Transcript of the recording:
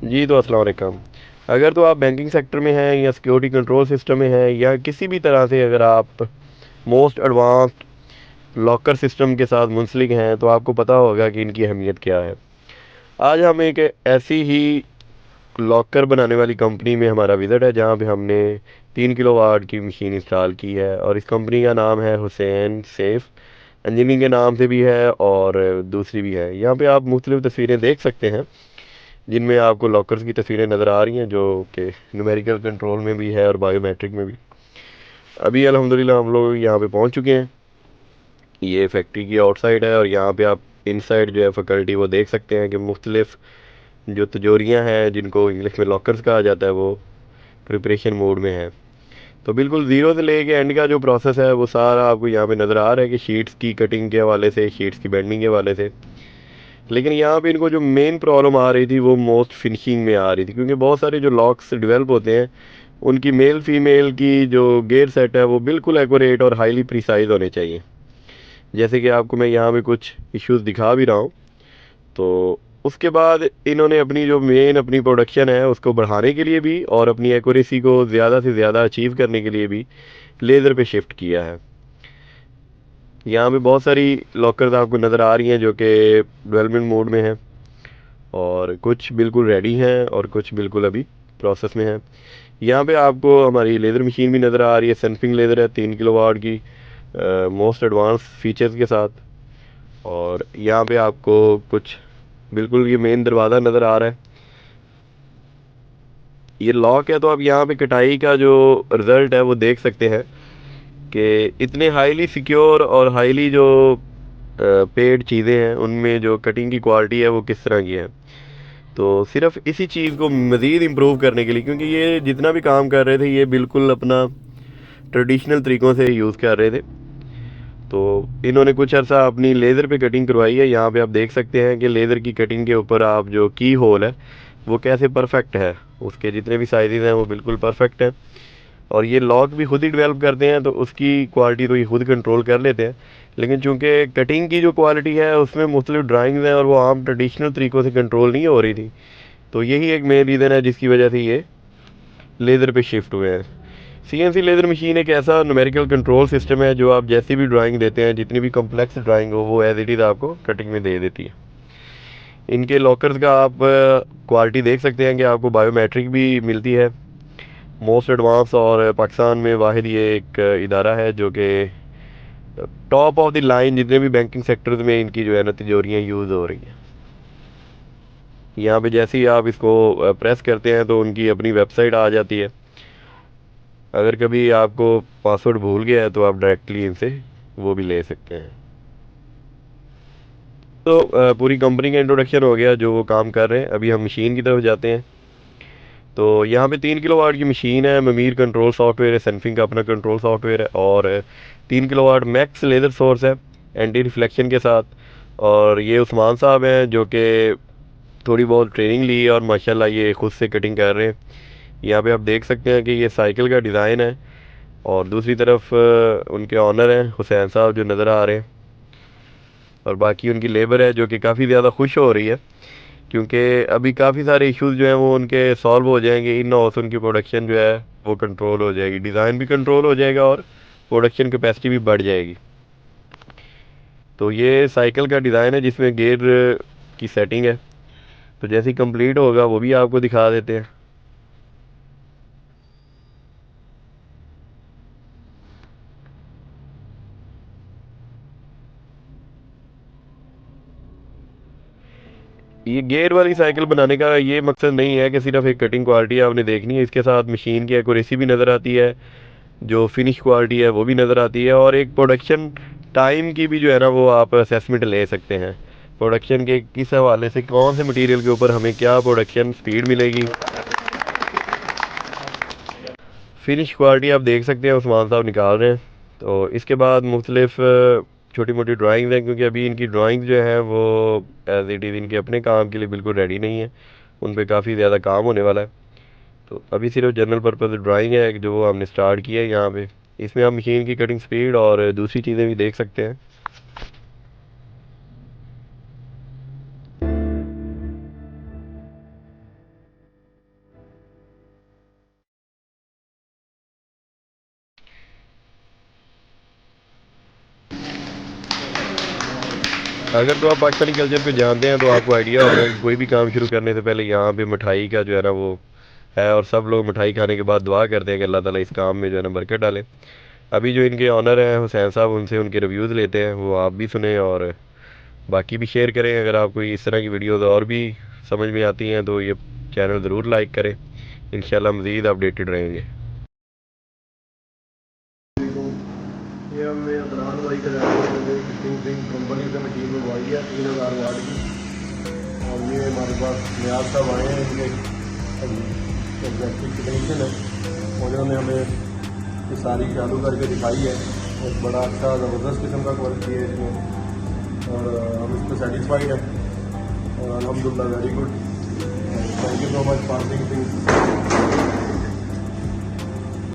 जी तो अस्सलाम वालेकुम। अगर तो आप बैंकिंग सेक्टर में हैं या सिक्योरिटी कंट्रोल सिस्टम में हैं या किसी भी तरह से अगर आप मोस्ट एडवांस्ड लॉकर सिस्टम के साथ मुंसलिक हैं तो आपको पता होगा कि इनकी अहमियत क्या है। आज हम एक ऐसी ही लॉकर बनाने वाली कंपनी में हमारा विज़िट है जहां पे हमने 3 किलोवाट की मशीन इंस्टॉल की है और इस कंपनी का नाम है हुसैन सेफ। इंजीनियरिंग के नाम से भी है और दूसरी भी है। यहाँ पे आप मुख्तलिफ तस्वीरें देख सकते हैं जिनमें आपको लॉकर्स की तस्वीरें नज़र आ रही हैं जो कि न्यूमेरिकल कंट्रोल में भी है और बायोमेट्रिक में भी। अभी अल्हम्दुलिल्लाह हम लोग यहाँ पे पहुँच चुके हैं। ये फैक्ट्री की आउटसाइड है और यहाँ पे आप इनसाइड जो है फैकल्टी वो देख सकते हैं कि मुख्तलिफ जो तिजोरियाँ हैं जिनको इंग्लिश में लॉकर्स कहा जाता है वो प्रिपरेशन मोड में है। तो बिल्कुल ज़ीरो से लेके एंड का जो प्रोसेस है वो सारा आपको यहाँ पे नज़र आ रहा है कि शीट्स की कटिंग के हवाले से, शीट्स की बेंडिंग के हवाले से। लेकिन यहाँ पे इनको जो मेन प्रॉब्लम आ रही थी वो मोस्ट फिनिशिंग में आ रही थी, क्योंकि बहुत सारे जो लॉक्स डेवलप होते हैं उनकी मेल फीमेल की जो गेयर सेट है वो बिल्कुल एक्यूरेट और हाईली प्रिसाइज होने चाहिए। जैसे कि आपको मैं यहाँ पे कुछ इश्यूज दिखा भी रहा हूँ। तो उसके बाद इन्होंने अपनी जो मेन अपनी प्रोडक्शन है उसको बढ़ाने के लिए भी और अपनी एक्यूरेसी को ज़्यादा से ज़्यादा अचीव करने के लिए भी लेज़र पे शिफ्ट किया है। यहाँ पे बहुत सारी लॉकर्स आपको नज़र आ रही हैं जो कि डेवलपमेंट मोड में हैं और कुछ बिल्कुल रेडी हैं और कुछ बिल्कुल अभी प्रोसेस में हैं। यहाँ पे आपको हमारी लेज़र मशीन भी नज़र आ रही है। सनफिंग लेज़र है 3 किलोवाट की मोस्ट एडवांस फीचर्स के साथ। और यहाँ पे आपको कुछ बिल्कुल ये मेन दरवाज़ा नज़र आ रहा है। ये लॉक है तो आप यहाँ पे कटाई का जो रिज़ल्ट है वो देख सकते हैं कि इतने हाईली सिक्योर और हाईली जो पेड चीज़ें हैं उनमें जो कटिंग की क्वालिटी है वो किस तरह की है। तो सिर्फ इसी चीज़ को मज़ीद इम्प्रूव करने के लिए, क्योंकि ये जितना भी काम कर रहे थे ये बिल्कुल अपना ट्रेडिशनल तरीक़ों से यूज़ कर रहे थे। तो इन्होंने कुछ अर्सा अपनी लेज़र पे कटिंग करवाई है। यहाँ पे आप देख सकते हैं कि लेज़र की कटिंग के ऊपर आप जो की होल है वो कैसे परफेक्ट है, उसके जितने भी साइज़ हैं वो बिल्कुल परफेक्ट हैं। और ये लॉक भी खुद ही डेवलप करते हैं तो उसकी क्वालिटी तो ये खुद कंट्रोल कर लेते हैं। लेकिन चूंकि कटिंग की जो क्वालिटी है उसमें मुख्तलिफ ड्राइंग्स हैं और वो आम ट्रेडिशनल तरीक़ों से कंट्रोल नहीं हो रही थी। तो यही एक मेन रीज़न है जिसकी वजह से ये लेज़र पे शिफ्ट हुए हैं। सीएनसी लेज़र मशीन एक ऐसा न्यूमेरिकल कंट्रोल सिस्टम है जो आप जैसी भी ड्राइंग देते हैं, जितनी भी कम्प्लेक्स ड्राइंग हो वो एज इट इज़ आपको कटिंग में दे देती है। इनके लॉकर्स का आप क्वालिटी देख सकते हैं कि आपको बायोमेट्रिक भी मिलती है। मोस्ट एडवांस और पाकिस्तान में वाहिद ये एक इदारा है जो कि टॉप ऑफ द लाइन जितने भी बैंकिंग सेक्टर्स में इनकी जो है ना तिजोरियाँ यूज़ हो रही हैं। यहाँ पे जैसे ही आप इसको प्रेस करते हैं तो उनकी अपनी वेबसाइट आ जाती है। अगर कभी आपको पासवर्ड भूल गया है तो आप डायरेक्टली इनसे वो भी ले सकते हैं। तो पूरी कंपनी का इंट्रोडक्शन हो गया जो वो काम कर रहे हैं। अभी हम मशीन की तरफ जाते हैं। तो यहाँ पे 3 किलोवाट की मशीन है। ममीर कंट्रोल सॉफ्टवेयर है, सनफिंग का अपना कंट्रोल सॉफ्टवेयर है और 3 किलोवाट मैक्स लेज़र सोर्स है एंटी रिफ्लेक्शन के साथ। और ये उस्मान साहब हैं जो कि थोड़ी बहुत ट्रेनिंग ली है और माशाल्लाह ये खुद से कटिंग कर रहे हैं। यहाँ पे आप देख सकते हैं कि ये साइकिल का डिज़ाइन है और दूसरी तरफ उनके ऑनर हैं हुसैन साहब जो नज़र आ रहे हैं। और बाकी उनकी लेबर है जो कि काफ़ी ज़्यादा खुश हो रही है, क्योंकि अभी काफ़ी सारे इश्यूज जो हैं वो उनके सॉल्व हो जाएंगे। इन हाउस उनकी प्रोडक्शन जो है वो कंट्रोल हो जाएगी, डिज़ाइन भी कंट्रोल हो जाएगा और प्रोडक्शन कैपेसिटी भी बढ़ जाएगी। तो ये साइकिल का डिज़ाइन है जिसमें गेयर की सेटिंग है। तो जैसे ही कंप्लीट होगा वो भी आपको दिखा देते हैं। ये गियर वाली साइकिल बनाने का ये मकसद नहीं है कि सिर्फ एक कटिंग क्वालिटी आपने देखनी है, इसके साथ मशीन की एक्यूरेसी भी नज़र आती है, जो फिनिश क्वालिटी है वो भी नज़र आती है और एक प्रोडक्शन टाइम की भी जो है ना वो आप असेसमेंट ले सकते हैं। प्रोडक्शन के किस हवाले से कौन से मटेरियल के ऊपर हमें क्या प्रोडक्शन स्पीड मिलेगी, फिनिश क्वालिटी आप देख सकते हैं उस्मान साहब निकाल रहे हैं। तो इसके बाद मुख्तलिफ छोटी मोटी ड्राइंग्स हैं, क्योंकि अभी इनकी ड्राइंग्स जो है वो एज इट इज़ इनके अपने काम के लिए बिल्कुल रेडी नहीं है, उन पर काफ़ी ज़्यादा काम होने वाला है। तो अभी सिर्फ जनरल पर्पज़ ड्राइंग है जो हमने स्टार्ट किया है यहाँ पे। इसमें आप मशीन की कटिंग स्पीड और दूसरी चीज़ें भी देख सकते हैं। अगर तो आप पाकिस्तानी कल्चर पे जानते हैं तो आपको आइडिया होगा कि कोई भी काम शुरू करने से पहले यहाँ पे मिठाई का जो है ना वो है, और सब लोग मिठाई खाने के बाद दुआ करते हैं कि अल्लाह ताला इस काम में जो है ना बरकत डाले। अभी जो इनके ऑनर हैं हुसैन साहब, उनसे उनके रिव्यूज़ लेते हैं, वो आप भी सुने और बाकी भी शेयर करें। अगर आपको इस तरह की वीडियोज़ और भी समझ में आती हैं तो ये चैनल ज़रूर लाइक करें। इंशाल्लाह मज़ीद अपडेटेड रहेंगे। ये हमने अदनान भाई का कंपनी से मशीन मंगवाई है 3000 वाट की, और ये हमारे पास नियाज साहब आए हैं, इनके एग्जैक्टिव टेक्नीशियन है, उन्होंने हमें ये सारी चालू करके दिखाई है। एक बड़ा अच्छा ज़बरदस्त किस्म का क्वालिटी है इसमें, और हम इस पर सेटिस्फाइड है और अल्हम्दुलिल्लाह very good. Thank you so much for thinking.